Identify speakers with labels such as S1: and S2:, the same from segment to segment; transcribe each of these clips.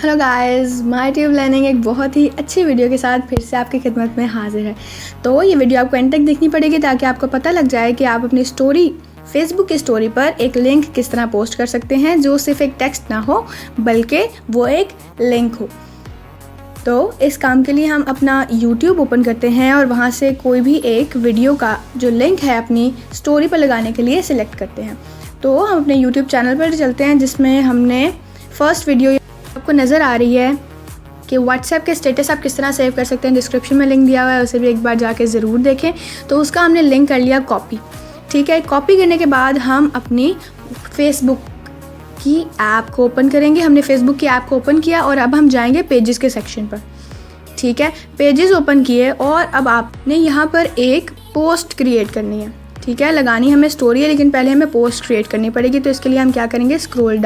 S1: Hello guys, my tube learning एक बहुत ही अच्छी वीडियो के साथ फिर से आपकी खिदमत में हाजिर है। तो ये वीडियो आपको एंड तक देखनी पड़ेगी ताकि आपको पता लग जाए कि आप अपनी स्टोरी फेसबुक की स्टोरी पर एक लिंक किस तरह पोस्ट कर सकते हैं जो सिर्फ एक टेक्स्ट ना हो बल्कि वो एक लिंक हो। तो इस काम के लिए हम अपना यूट्यूब ओपन करते हैं और वहाँ से कोई भी एक वीडियो का जो लिंक है अपनी स्टोरी पर लगाने के लिए सिलेक्ट करते हैं। तो हम अपने यूट्यूब चैनल पर चलते हैं जिसमें हमने फर्स्ट वीडियो आपको नज़र आ रही है कि व्हाट्सएप के स्टेटस आप किस तरह सेव कर सकते हैं। डिस्क्रिप्शन में लिंक दिया हुआ है, उसे भी एक बार जाके ज़रूर देखें। तो उसका हमने लिंक कर लिया कॉपी। ठीक है, कॉपी करने के बाद हम अपनी फेसबुक की ऐप को ओपन करेंगे। हमने फेसबुक की ऐप को ओपन किया और अब हम जाएंगे पेजेस के सेक्शन पर। ठीक है, पेजेस ओपन किए और अब आपने यहाँ पर एक पोस्ट क्रिएट करनी है। ठीक है, लगानी हमें स्टोरी है लेकिन पहले हमें पोस्ट क्रिएट करनी पड़ेगी। तो इसके लिए हम क्या करेंगे, स्क्रॉल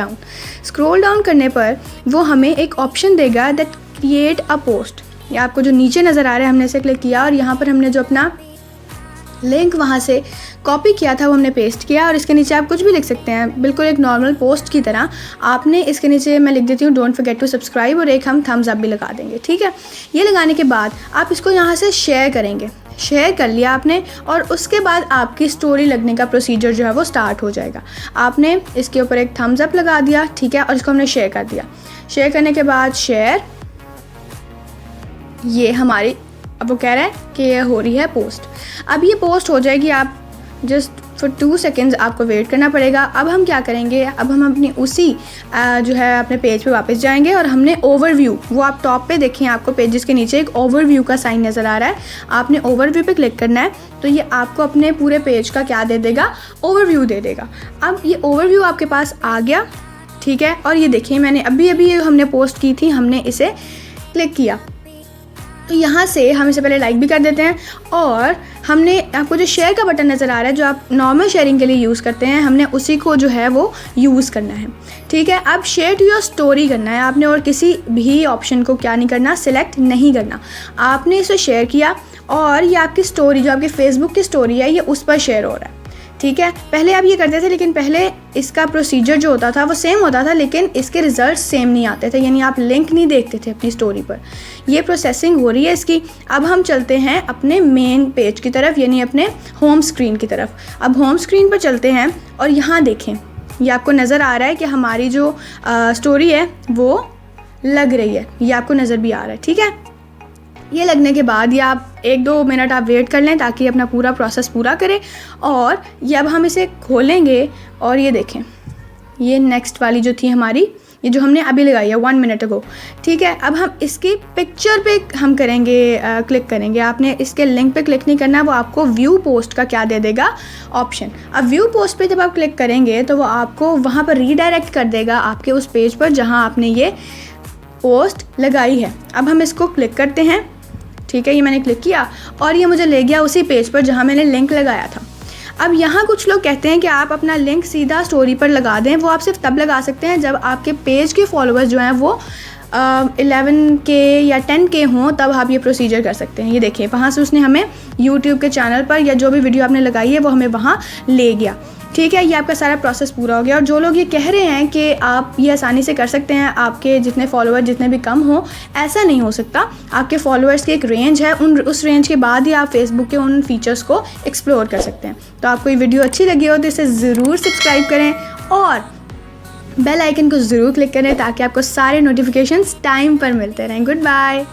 S1: डाउन करने पर वो हमें एक ऑप्शन देगा दैट क्रिएट अ पोस्ट। ये आपको जो नीचे नज़र आ रहा है, हमने इसे क्लिक किया और यहाँ पर हमने जो अपना लिंक वहाँ से कॉपी किया था वो हमने पेस्ट किया। और इसके नीचे आप कुछ भी लिख सकते हैं, बिल्कुल एक नॉर्मल पोस्ट की तरह। आपने इसके नीचे मैं लिख देती हूँ डोंट फॉरगेट टू सब्सक्राइब और एक हम थम्स अप भी लगा देंगे। ठीक है, ये लगाने के बाद आप इसको यहाँ से शेयर करेंगे। शेयर कर लिया आपने और उसके बाद आपकी स्टोरी लगने का प्रोसीजर जो है वो स्टार्ट हो जाएगा। आपने इसके ऊपर एक थम्स अप लगा दिया, ठीक है, और इसको हमने शेयर कर दिया। शेयर करने के बाद शेयर, ये हमारी अब वो कह रहा है कि ये हो रही है पोस्ट। अब ये पोस्ट हो जाएगी, आप जस्ट फॉर 2 सेकेंड्स आपको वेट करना पड़ेगा। अब हम क्या करेंगे, अब हम अपनी उसी जो है अपने पेज पे वापस जाएंगे और हमने ओवरव्यू, वो आप टॉप पे देखें, आपको पेजेस के नीचे एक ओवरव्यू का साइन नज़र आ रहा है। आपने ओवरव्यू पे क्लिक करना है तो ये आपको अपने पूरे पेज का क्या दे देगा, ओवरव्यू दे देगा। अब ये ओवरव्यू आपके पास आ गया। ठीक है, और ये देखिए मैंने अभी हमने पोस्ट की थी, हमने इसे क्लिक किया तो यहाँ से हम इसे पहले लाइक भी कर देते हैं। और हमने आपको जो शेयर का बटन नज़र आ रहा है जो आप नॉर्मल शेयरिंग के लिए यूज़ करते हैं, हमने उसी को जो है वो यूज़ करना है। ठीक है, अब शेयर टू योर स्टोरी करना है आपने और किसी भी ऑप्शन को क्या नहीं करना, सिलेक्ट नहीं करना। आपने इसे शेयर किया और ये आपकी स्टोरी जो आपकी फेसबुक की स्टोरी है ये उस पर शेयर हो रहा है। ठीक है, पहले आप ये करते थे लेकिन पहले इसका प्रोसीजर जो होता था वो सेम होता था लेकिन इसके रिजल्ट सेम नहीं आते थे, यानी आप लिंक नहीं देखते थे अपनी स्टोरी पर। ये प्रोसेसिंग हो रही है इसकी। अब हम चलते हैं अपने मेन पेज की तरफ, यानी अपने होम स्क्रीन की तरफ। अब होम स्क्रीन पर चलते हैं और यहाँ देखें, ये आपको नज़र आ रहा है कि हमारी जो स्टोरी है वो लग रही है, ये आपको नज़र भी आ रहा है। ठीक है, ये लगने के बाद ये आप 1-2 मिनट आप वेट कर लें ताकि अपना पूरा प्रोसेस पूरा करें। और ये अब हम इसे खोलेंगे और ये देखें, ये नेक्स्ट वाली जो थी हमारी, ये जो हमने अभी लगाई है 1 मिनट अगो। ठीक है, अब हम इसकी पिक्चर पे हम करेंगे, क्लिक करेंगे। आपने इसके लिंक पे क्लिक नहीं करना, वो आपको व्यू पोस्ट का क्या दे देगा, ऑप्शन। अब व्यू पोस्ट पे जब आप क्लिक करेंगे तो वो आपको वहाँ पर रीडायरेक्ट कर देगा आपके उस पेज पर जहाँ आपने ये पोस्ट लगाई है। अब हम इसको क्लिक करते हैं। ठीक है, ये मैंने क्लिक किया और ये मुझे ले गया उसी पेज पर जहाँ मैंने लिंक लगाया था। अब यहाँ कुछ लोग कहते हैं कि आप अपना लिंक सीधा स्टोरी पर लगा दें। वो आप सिर्फ तब लगा सकते हैं जब आपके पेज के फॉलोअर्स जो हैं वो 11K या 10K हों, तब आप ये प्रोसीजर कर सकते हैं। ये देखिए, वहाँ से उसने हमें यूट्यूब के चैनल पर या जो भी वीडियो आपने लगाई है वो हमें वहाँ ले गया। ठीक है, ये आपका सारा प्रोसेस पूरा हो गया। और जो लोग ये कह रहे हैं कि आप ये आसानी से कर सकते हैं, आपके जितने फॉलोअर जितने भी कम हो, ऐसा नहीं हो सकता। आपके फॉलोअर्स की एक रेंज है, उस रेंज के बाद ही आप फेसबुक के उन फीचर्स को एक्सप्लोर कर सकते हैं। तो आपको ये वीडियो अच्छी लगी हो तो इसे ज़रूर सब्सक्राइब करें और बेल आइकन को ज़रूर क्लिक करें ताकि आपको सारे नोटिफिकेशंस टाइम पर मिलते रहें। Good bye.